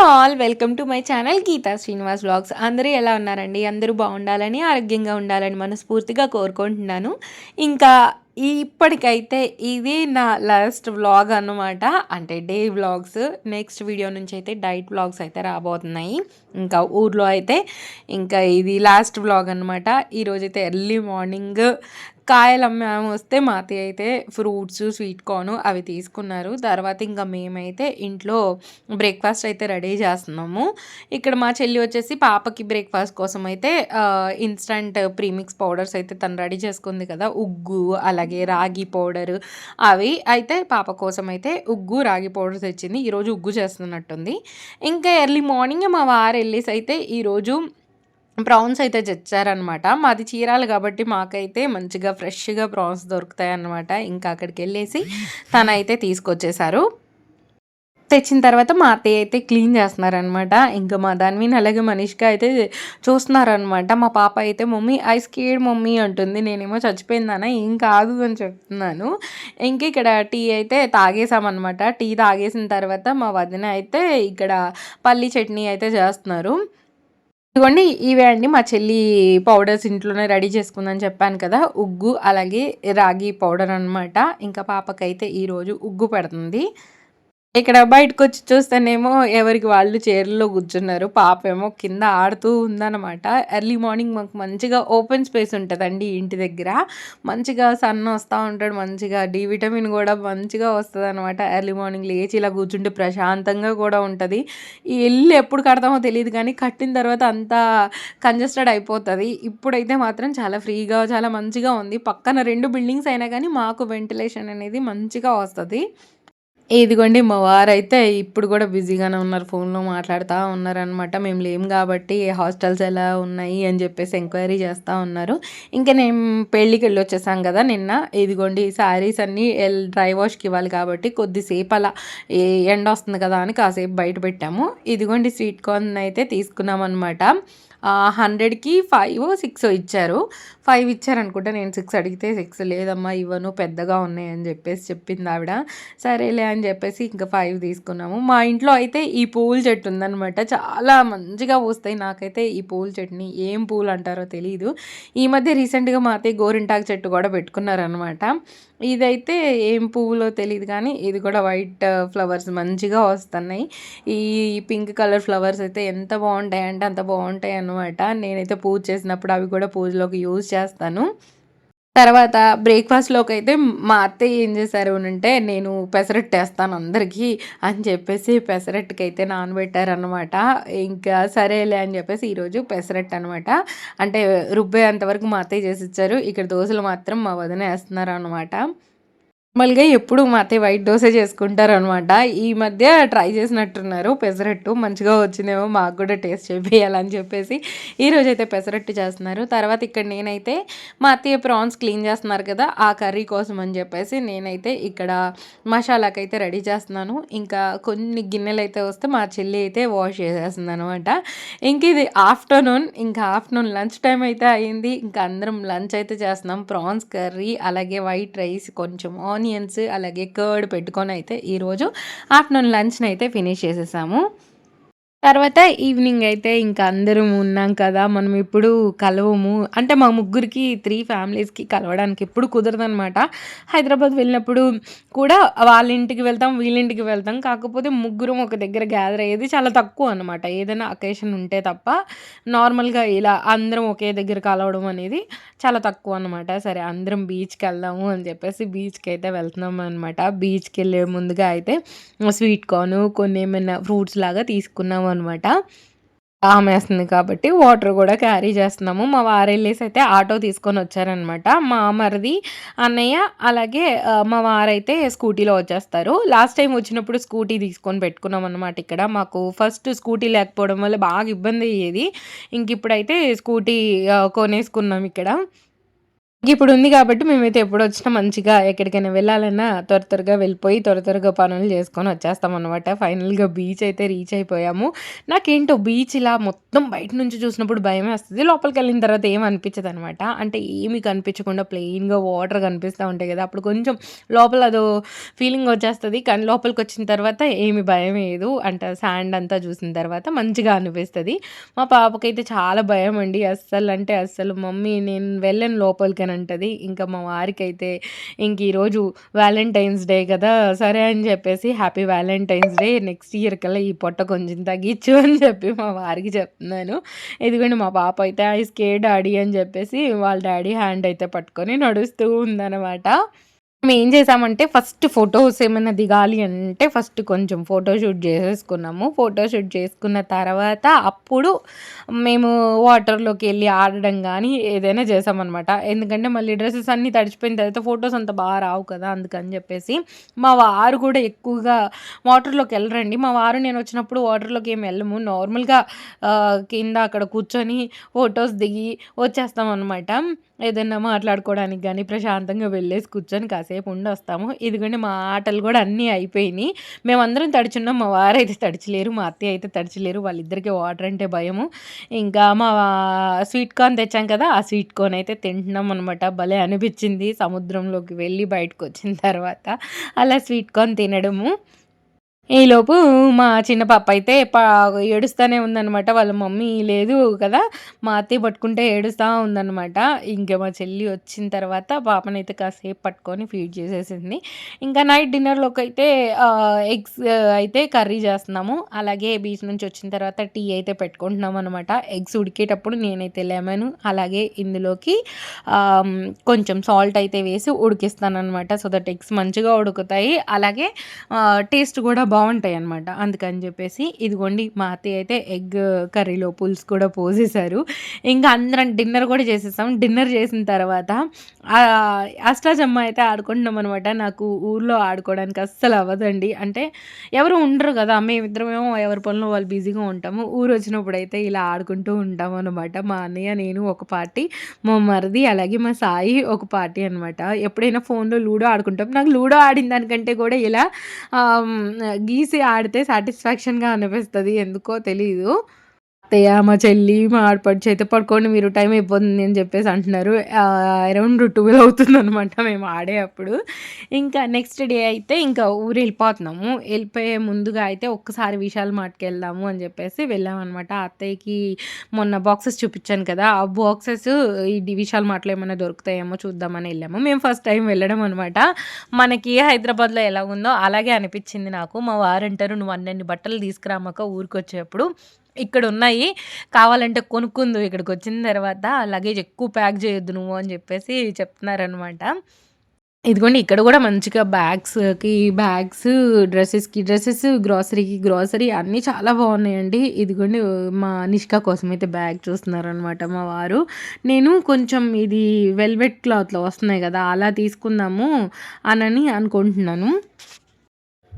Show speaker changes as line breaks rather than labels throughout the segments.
All welcome to my channel Geetha Srinivas vlogs. అందరూ ఎలా ఉన్నారండి? అందరూ బాగుండాలని, ఆరోగ్యంగా ఉండాలని మనస్ఫూర్తిగా కోరుకుంటున్నాను. ఇంకా ఇప్పటికైతే ఇది నా లాస్ట్ వ్లాగ్ అన్నమాట. అంటే డే వ్లాగ్స్. నెక్స్ట్ వీడియో నుంచి అయితే డైట్ వ్లాగ్స్ అయితే రాబోతున్నాయి. ఇంకా ఊర్లో అయితే ఇంకా ఇది లాస్ట్ వ్లాగ్ అనమాట. ఈరోజైతే ఎర్లీ మార్నింగ్ కాయలు అమ్మాము వస్తే మా అత్తయ్య అయితే ఫ్రూట్స్, స్వీట్ కార్న్ అవి తీసుకున్నారు. తర్వాత ఇంకా మేమైతే ఇంట్లో బ్రేక్ఫాస్ట్ అయితే రెడీ చేస్తున్నాము. ఇక్కడ మా చెల్లి వచ్చేసి పాపకి బ్రేక్ఫాస్ట్ కోసం అయితే ఇన్స్టంట్ ప్రీమిక్స్ పౌడర్స్ అయితే తను రెడీ చేసుకుంది కదా, ఉగ్గు అలాగే రాగి పౌడర్ అవి అయితే పాప కోసం అయితే ఉగ్గు రాగి పౌడర్ తెచ్చింది. ఈరోజు ఉగ్గు చేస్తున్నట్టుంది. ఇంకా ఎర్లీ మార్నింగ్ మా వారు వెళ్ళేసి అయితే ఈరోజు ప్రాన్స్ అయితే తెచ్చారనమాట. మాది చీరాలు కాబట్టి మాకైతే మంచిగా ఫ్రెష్గా ప్రాన్స్ దొరుకుతాయి అన్నమాట. ఇంకా అక్కడికి వెళ్ళేసి తనైతే తీసుకొచ్చేసారు. తెచ్చిన తర్వాత మా అత్తయ్య అయితే క్లీన్ చేస్తున్నారనమాట. ఇంకా మా దానిని అలాగే మనీష్గా అయితే చూస్తున్నారనమాట. మా పాప అయితే మమ్మీ ఐ స్కేర్డ్ మమ్మీ అంటుంది. నేనేమో చచ్చిపోయిందానా ఏం కాదు అని చెప్తున్నాను. ఇంక ఇక్కడ టీ అయితే తాగేసామన్నమాట. టీ తాగేసిన తర్వాత మా వదిన అయితే ఇక్కడ పల్లి చట్నీ అయితే చేస్తున్నారు. ఇదిగోండి ఇవే అండి మా చెల్లి పౌడర్స్ ఇంట్లోనే రెడీ చేసుకుందని చెప్పాను కదా, ఉగ్గు అలాగే రాగి పౌడర్ అనమాట. ఇంకా పాపకైతే ఈరోజు ఉగ్గు పెడుతుంది. ఇక్కడ బయటకొచ్చి చూస్తేనేమో ఎవరికి వాళ్ళు చైర్‌లో కూర్చున్నారు. పాపేమో కింద ఆడుతూ ఉందనమాట. ఎర్లీ మార్నింగ్ మాకు మంచిగా ఓపెన్ స్పేస్ ఉంటదండి ఇంటి దగ్గర. మంచిగా సన్ వస్తా ఉంటాడు. మంచిగా డి విటమిన్ గూడా మంచిగా వస్తదనమాట. ఎర్లీ మార్నింగ్ లేచి ఇలా కూర్చుంటే ప్రశాంతంగా కూడా ఉంటది. ఈ ఇల్లు ఎప్పుడు కడతామో తెలీదు కానీ కట్టిన తర్వాత అంతా కంజెస్టెడ్ అయిపోతది. ఇప్పుడైతే మాత్రం చాలా ఫ్రీగా చాలా మంచిగా ఉంది. పక్కన 2 బిల్డింగ్స్ అయినా కానీ మాకు వెంటిలేషన్ అనేది మంచిగా వస్తది. ఇదిగోండి మా వారైతే ఇప్పుడు కూడా బిజీగానే ఉన్నారు. ఫోన్‌లో మాట్లాడుతా ఉన్నారనమాట. మేము లేము కాబట్టి హాస్టల్స్ ఎలా ఉన్నాయి అని చెప్పేసి ఎంక్వైరీ చేస్తా ఉన్నారు. ఇంకా నేను పెళ్ళికెళ్ళొచ్చేసాం కదా నిన్న. ఇదిగోండి ఈ శారీస్ అన్నీ డ్రై వాష్‌కి ఇవ్వాలి కాబట్టి కొద్దిసేపు అలా ఎండొస్తుంది కదా అని కాసేపు బయట పెట్టాము. ఇదిగోండి స్వీట్ కార్న్ అయితే తీసుకున్నామనమాట. 100కి 5, 6 ఇచ్చారు. 5 ఇచ్చారనుకుంటా. నేను 6 అడిగితే 6 లేదమ్మా ఇవ్వను పెద్దగా ఉన్నాయని చెప్పేసి చెప్పిందావిడ. సరేలే అని చెప్పేసి ఇంకా 5 తీసుకున్నాము. మా ఇంట్లో అయితే ఈ పూల చెట్టు ఉందనమాట. చాలా మంచిగా పూస్తాయి. నాకైతే ఈ పూల చెట్టుని ఏం పూలు అంటారో తెలీదు. ఈ మధ్య రీసెంట్‌గా మా అత్తయ్య గోరింటాకు చెట్టు కూడా పెట్టుకున్నారనమాట. ఇదైతే ఏం పువ్వులో తెలీదు కానీ ఇది కూడా వైట్ ఫ్లవర్స్ మంచిగా వస్తున్నాయి. ఈ పింక్ కలర్ ఫ్లవర్స్ అయితే ఎంత బాగుంటాయంటే అంత బాగుంటాయి అన్నమాట. నేనైతే పూజ చేసినప్పుడు అవి కూడా పూజలోకి యూజ్ చేస్తాను. తర్వాత బ్రేక్‌ఫాస్ట్‌లోకి అయితే మా అత్తయ్య ఏం చేశారు అనంటే, నేను పెసరట్టేస్తాను అందరికీ అని చెప్పేసి పెసరట్టుకైతే నానబెట్టారనమాట. ఇంకా సరేలే అని చెప్పేసి ఈరోజు పెసరట్టు అనమాట. అంటే రుబ్బేంత వరకు మా అత్తయ్య చేసిచ్చారు. ఇక్కడ దోసలు మాత్రం మా వదిన ఏస్తున్నారనమాట. నార్మల్‌గా ఎప్పుడు మా అత్తయ్య వైట్ దోసే చేసుకుంటారనమాట. ఈ మధ్య ట్రై చేసినట్టున్నారు పెసరట్టు. మంచిగా వచ్చిందేమో మాకు కూడా టేస్ట్ చేపియాలని చెప్పేసి ఈరోజైతే పెసరట్టు చేస్తున్నారు. తర్వాత ఇక్కడ నేనైతే మా అత్తయ్య ప్రాన్స్ క్లీన్ చేస్తున్నారు కదా, ఆ కర్రీ కోసం అని చెప్పేసి నేనైతే ఇక్కడ మసాలాకైతే రెడీ చేస్తున్నాను. ఇంకా కొన్ని గిన్నెలైతే వస్తే మా చెల్లి అయితే వాష్ చేసేస్తుందనమాట. ఇంక ఇది ఆఫ్టర్‌నూన్ ఇంకా ఆఫ్టర్‌నూన్ లంచ్ టైమ్ అయితే అయింది. ఇంకా అందరం లంచ్ అయితే చేస్తున్నాం. ప్రాన్స్ కర్రీ అలాగే వైట్ రైస్ కొంచెం ఆనియన్స్ అలాగే కర్డ్ పెట్టుకొని అయితే ఈరోజు ఆఫ్టర్నూన్ లంచ్‌ని అయితే ఫినిష్ చేసేసాము. తర్వాత ఈవినింగ్ అయితే ఇంకా అందరం ఉన్నాం కదా, మనం ఇప్పుడు కలవము అంటే మా ముగ్గురికి 3 ఫ్యామిలీస్‌కి కలవడానికి ఎప్పుడు కుదరదనమాట. హైదరాబాద్ వెళ్ళినప్పుడు కూడా వాళ్ళ ఇంటికి వెళ్తాం, వీళ్ళింటికి వెళ్తాం. కాకపోతే ముగ్గురం ఒక దగ్గర గ్యాదర్ అయ్యేది చాలా తక్కువ అనమాట. ఏదైనా అకేషన్ ఉంటే తప్ప నార్మల్‌గా ఇలా అందరం ఒకే దగ్గర కలవడం అనేది చాలా తక్కువ అనమాట. సరే అందరం బీచ్‌కెళ్దాము అని చెప్పేసి బీచ్‌కైతే వెళ్తున్నాం అనమాట. బీచ్‌కెళ్ళే ముందుగా అయితే స్వీట్ కార్న్ కొన్ని ఏమైనా ఫ్రూట్స్ లాగా తీసుకున్నాము అనమాట. దాహమేస్తుంది కాబట్టి వాటర్ కూడా క్యారీ చేస్తున్నాము. మా వారెళ్ళేసి అయితే ఆటో తీసుకొని వచ్చారనమాట. మా మరిది, అన్నయ్య అలాగే మా వారైతే స్కూటీలో వచ్చేస్తారు. లాస్ట్ టైం వచ్చినప్పుడు స్కూటీ తీసుకొని పెట్టుకున్నాం అనమాట ఇక్కడ. మాకు ఫస్ట్ స్కూటీ లేకపోవడం వల్ల బాగా ఇబ్బంది అయ్యేది. ఇంక ఇప్పుడైతే స్కూటీ కొనేసుకున్నాం ఇక్కడ. ఇప్పుడుంది గాబట్టి మేమైతే ఎప్పుడొచ్చినా మంచిగా ఎక్కడికైనా వెళ్ళాలన్నా త్వరగా వెళ్ళిపోయి త్వరగా పనులు జేసుకొని వచ్చేస్తామనమాట. ఫైనల్‌గా బీచ్ అయితే రీచ్ అయిపోయాము. నాకేంటో బీచ్ ఇలా మొత్తం బయట నుంచి చూసినప్పుడు భయమేస్తది. లోపలికెళ్ళిన తర్వాత ఏమి అనిపించదనమాట. అంటే ఏమి కనిపించకుండా ప్లెయిన్‌గా వాటర్ కనిపిస్తా ఉంటాయి గదా! అప్పుడు కొంచెం లోపల అదో ఫీలింగ్ వచ్చేస్తది. కానీ లోపలికొచ్చిన తర్వాత ఏమి భయమేయదు. అంటే సాండ్ అంతా చూసిన తర్వాత మంచిగా అనిపిస్తది. మా పాపకైతే చాలా భయమండి. అస్సలంటే అస్సలు మమ్మీ నేను వెళ్ళను లోపలికి అని అంటది. ఇంకా మా వారికైతే ఇంక ఈరోజు వాలెంటైన్స్ డే కదా! సరే అని చెప్పేసి happy Valentine's day next year కల్లా ఈ పొట్ట కొంచెం తగ్గించు అని చెప్పి మా వారికి చెప్తున్నాను. ఇదిగోండి మా పాప అయితే ఐ స్కేర్డ్ డాడీ అని చెప్పేసి వాళ్ళ డాడీ హ్యాండ్ అయితే పట్టుకొని నడుస్తూ ఉందనమాట. మేమేం చేసామంటే ఫస్ట్ ఫోటోస్ ఏమైనా దిగాలి అంటే ఫస్ట్ కొంచెం ఫోటోషూట్ చేసేసుకున్నాము. ఫోటోషూట్ చేసుకున్న తర్వాత అప్పుడు మేము వాటర్‌లోకెళ్ళి ఆడడం గానీ ఏదైనా చేసామనమాట. ఎందుకంటే మళ్ళీ డ్రెసెస్ అన్నీ తడిచిపోయిన తర్వాత ఫోటోస్ అంత రావు కదా! అందుకని చెప్పేసి. మా వారు కూడా ఎక్కువగా వాటర్‌లోకెళ్ళరండి. మా వారు నేనొచ్చినప్పుడు వాటర్‌లోకి ఏమి ఎళ్ళము. నార్మల్‌గా కింద అక్కడ కూర్చొని ఫోటోస్ దిగి వచ్చేస్తామనమాట. ఏదన్నా మాట్లాడుకోవడానికి గానీ, ప్రశాంతంగా వెళ్ళేసి కూర్చొని కాసేపు ఉండొస్తాము. ఇదిగోండి మా ఆటలు గూడా అన్నీ అయిపోయినియి. మేమందరం తడిచున్నాం. మా వారైతే తడిచలేరు. మా అత్తయ్య అయితే తడిచలేరు. వాళ్ళిద్దరికీ వాటర్ అంటే భయము. ఇంకా స్వీట్ కార్న్ తెచ్చాం కదా! ఆ స్వీట్ కార్న్ అయితే తింటున్నామనమాట. భలే అనిపిచ్చింది సముద్రంలోకి వెళ్ళి బయటకొచ్చిన తర్వాత అలా స్వీట్ కార్న్ తినడము. ఈలోపు మా చిన్న పాప అయితే ఏడుస్తానే ఉందనమాట. వాళ్ళ మమ్మీ లేదు కదా! మా అత్తయ్య పట్టుకుంటే ఏడుస్తా ఉందనమాట. ఇంక మా చెల్లి వచ్చిన తర్వాత పాపనైతే కాసేపు పట్టుకొని ఫీడ్ చేసేసింది. ఇంకా నైట్ డిన్నర్‌లోకైతే ఎగ్స్ అయితే కర్రీ చేస్తున్నాము. అలాగే బీచ్ నుంచి వచ్చిన తర్వాత టీ అయితే పెట్టుకుంటున్నామనమాట. ఎగ్స్ ఉడికేటప్పుడు నేనైతే లెమను అలాగే ఇందులోకి ఆహ్, కొంచెం సాల్ట్ అయితే వేసి ఉడికిస్తాననమాట. సో దట్ ఎగ్స్ మంచిగా ఉడుకుతాయి. అలాగే టేస్ట్ కూడా బావుంటాయనమాట. అందుకని జెప్పేసి ఇదిగోండి మా అత్తయ్య అయితే ఎగ్ కర్రీలో పులుసు కూడా పోసేశారు. ఇంకా అందరం డిన్నర్ గూడా చేసేసాం. డిన్నర్ చేసిన తర్వాత అష్టాచమ్మా అయితే ఆడుకుంటున్నామనమాట. నాకు ఊర్లో ఆడుకోవడానికి అస్సలు అవ్వదండి. అంటే ఎవరు ఉండరు గదా! మేమిద్దరమేమో ఎవరి పనిలో వాళ్ళు బిజీగా ఉంటాము. ఊరొచ్చినప్పుడైతే ఇలా ఆడుకుంటూ ఉంటామనమాట. మా అన్నయ్య, నేను ఒక పార్టీ, మా మరిది అలాగే మా సాయి ఒక పార్టీ అనమాట. ఎప్పుడైనా ఫోన్‌లో లూడో ఆడుకుంటాం. నాకు లూడో ఆడిన దానికంటే కూడా ఇలా గీసి ఆడితే సాటిస్ఫాక్షన్‌గా అనిపిస్తది. ఎందుకో తెలీదు. అత్తయ్య, మా చెల్లి, మా ఆడపడుచు అయితే "పడుకోండి మీరు టైం అయిపోతుంది" అని చెప్పేసి అంటున్నారు. అరౌండ్ 12 అవుతుందనమాట మేము ఆడే అప్పుడు. ఇంకా నెక్స్ట్ డే అయితే ఇంకా ఊరెళ్ళిపోతున్నాము. ఎళ్ళిపోయే ముందుగా అయితే ఒక్కసారి విశాల్ మార్ట్‌కెళ్దాము అని చెప్పేసి వెళ్ళామనమాట. అత్తయ్యకి మొన్న బాక్సెస్ చూపిచ్చాను కదా! ఆ బాక్సెస్ ఈ విశాల్ మార్ట్‌లో ఏమన్నా దొరుకుతాయేమో చూద్దామని ఎళ్ళాము. మేము ఫస్ట్ టైమ్ వెళ్ళడం అనమాట. మనకి హైదరాబాద్‌లో ఎలాగుందో అలాగే అనిపిచ్చింది నాకు. మా వారంటారు "నువ్వు అన్నన్ని బట్టలు తీసుకురామాక ఊరికొచ్చేప్పుడు. ఇక్కడున్నాయి. కావాలంటే కొనుక్కుందువు ఇక్కడికొచ్చిన తర్వాత. లగేజ్ ఎక్కువ ప్యాక్ చేయొద్దు నువ్వు" అని చెప్పేసి చెప్తున్నారనమాట. ఇదిగోండి ఇక్కడ గూడా మంచిగా బ్యాగ్స్, డ్రెసెస్‌కి డ్రెసెస్, గ్రోసరీకి గ్రోసరీ అన్నీ చాలా బావున్నాయండి. ఇదిగోండి మా నిష్కా కోసమయితే బ్యాగ్ చూస్తున్నారనమాట మా వారు. నేను కొంచెం ఇది వెల్వెట్ క్లాత్‌లో వస్తున్నాయి గదా! అలా తీసుకుందాము అనని అనుకుంటున్నాను.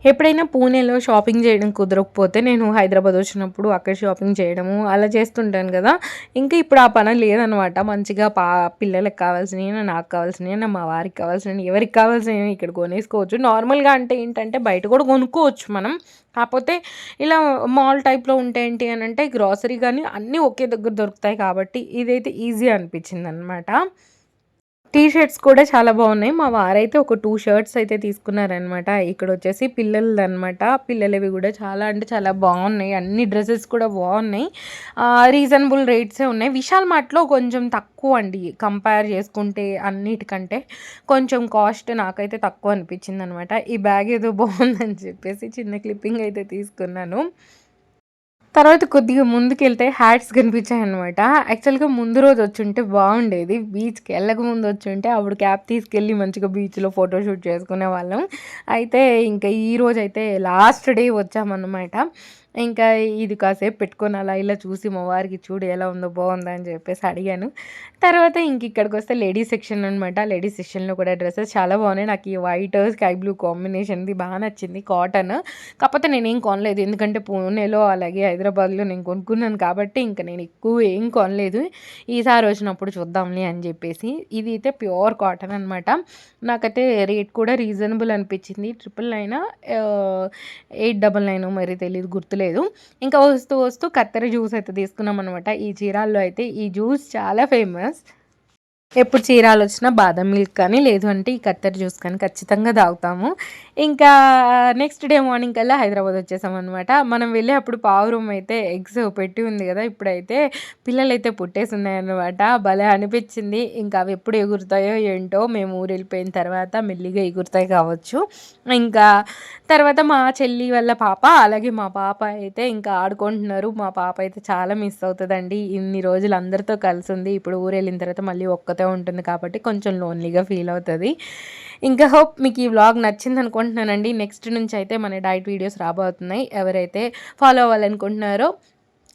ఎప్పుడైనా పూణేలో షాపింగ్ చేయడం కుదరకపోతే నేను హైదరాబాద్ వచ్చినప్పుడు అక్కడ షాపింగ్ చేయడము అలా చేస్తుంటాను కదా! ఇంకా ఇప్పుడు ఆ పని లేదనమాట. మంచిగా పిల్లలకి కావాల్సినయి, నాకు కావాల్సినయి, మా వారికి కావాల్సినయి, ఎవరికి కావాల్సినయి ఇక్కడ కొనేసుకోవచ్చు. నార్మల్‌గా అంటే ఏంటంటే బయట కూడా కొనుక్కోవచ్చు మనం. కాపోతే ఇలా మాల్ టైప్‌లో ఉంటే ఏంటి అనంటే గ్రోసరీ గాని అన్నీ ఒకే దగ్గర దొరుకుతాయి కాబట్టి ఇదైతే ఈజీ అనిపించిందనమాట. టీ షర్ట్స్ కూడా చాలా బావున్నాయి. మా వారైతే ఒక 2 షర్ట్స్ అయితే తీసుకున్నారనమాట. ఇక్కడొచ్చేసి పిల్లలదనమాట. పిల్లలవి గూడా చాలా అంటే చాలా బావున్నాయి. అన్ని డ్రెసెస్ కూడా బావున్నాయి. రీజనబుల్ రేట్సే ఉన్నాయి. విశాల్ మార్ట్‌లో కొంచెం తక్కువండి. కంపేర్ చేసుకుంటే అన్నిటికంటే కొంచెం కాస్ట్ నాకైతే తక్కువ అనిపించిందనమాట. ఈ బ్యాగ్ ఏదో బావుందని చెప్పేసి చిన్న క్లిప్పింగ్ అయితే తీసుకున్నాను. తర్వాత కొద్దిగా ముందుకెళ్తే హ్యాట్స్ కనిపించాయనమాట. యాక్చువల్‌గా ముందు రోజు వచ్చుంటే బావుండేది. బీచ్‌కి ఎళ్ళకముందు వచ్చుంటే అప్పుడు క్యాప్ తీసుకెళ్ళి మంచిగా బీచ్‌లో ఫోటోషూట్ చేసుకునేవాళ్ళం. అయితే ఇంకా ఈరోజైతే లాస్ట్ డే వచ్చామనమాట. ఇంకా ఇది కాసేపు పెట్టుకొని అలా ఇలా చూసి మా వారికి చూడు ఎలా ఉందో బాగుందా అని చెప్పేసి అడిగాను. తర్వాత ఇంక ఇక్కడికొస్తే లేడీస్ సెక్షన్ అనమాట. లేడీస్ సెక్షన్‌లో కూడా డ్రెసెస్ చాలా బాగున్నాయి. నాకు ఈ వైట్, స్కై బ్లూ కాంబినేషన్‌ది బా నచ్చింది కాటన్. కాకపోతే నేనేం కొనలేదు. ఎందుకంటే పూణేలో అలాగే హైదరాబాద్‌లో నేను కొనుక్కున్నాను కాబట్టి ఇంక నేను ఎక్కువ ఏం కొనలేదు. ఈసారి వచ్చినప్పుడు చూద్దాంలే అని చెప్పేసి. ఇది అయితే ప్యూర్ కాటన్ అనమాట. నాకైతే రేట్ కూడా రీజనబుల్ అనిపించింది. 999 899 మరి తెలీదు గుర్తులేదు. ఇంకా వస్తూ వస్తూ కత్తెర జ్యూస్ అయితే తీసుకున్నామనమాట. ఈ చీరాల్లో అయితే ఈ జ్యూస్ చాలా ఫేమస్. ఎప్పుడు చీరాలొచ్చినా బాదం మిల్క్ కానీ, లేదు అంటే ఈ కత్తెర జ్యూస్ కానీ ఖచ్చితంగా తాగుతాము. ఇంకా నెక్స్ట్ డే మార్నింగ్ కల్లా హైదరాబాద్ వచ్చేసామనమాట. మనం వెళ్ళేప్పుడు పావురం అయితే ఎగ్స్ పెట్టి ఉంది గదా! ఇప్పుడైతే పిల్లలైతే పుట్టేసున్నాయన్నమాట. భలే అనిపిచ్చింది. ఇంకా అవి ఎప్పుడు ఎగురుతాయో ఏంటో, మేము ఊరెళ్ళిపోయిన తర్వాత మెల్లిగా ఎగురుతాయి కావచ్చు. ఇంకా తర్వాత మా చెల్లి వాళ్ళ పాప, అలాగే మా పాప అయితే ఇంకా ఆడుకుంటున్నారు. మా పాప అయితే చాలా మిస్ అవుతదండి. ఇన్ని రోజులు అందరితో కలిసుంది. ఇప్పుడు ఊరెళ్ళిన తర్వాత మళ్ళీ ఒక్కతే ఉంటుంది కాబట్టి కొంచెం లోన్లీగా ఫీల్ అవుతది. ఇంకా హోప్ మీకు ఈ వ్లాగ్ నచ్చిందనుకుంటున్నానండి. నెక్స్ట్ నుంచి అయితే మన డైట్ వీడియోస్ రాబోతున్నాయి. ఎవరైతే ఫాలో అవ్వాలనుకుంటున్నారో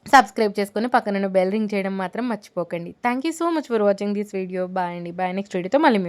సబ్స్క్రైబ్ చేసుకొని పక్కనున్న బెల్ రింగ్ చేయడం మాత్రం మర్చిపోకండి. Thank you so much for watching this video. Bye అండి. బాయ్. నెక్స్ట్ వీడియోతో మళ్ళీ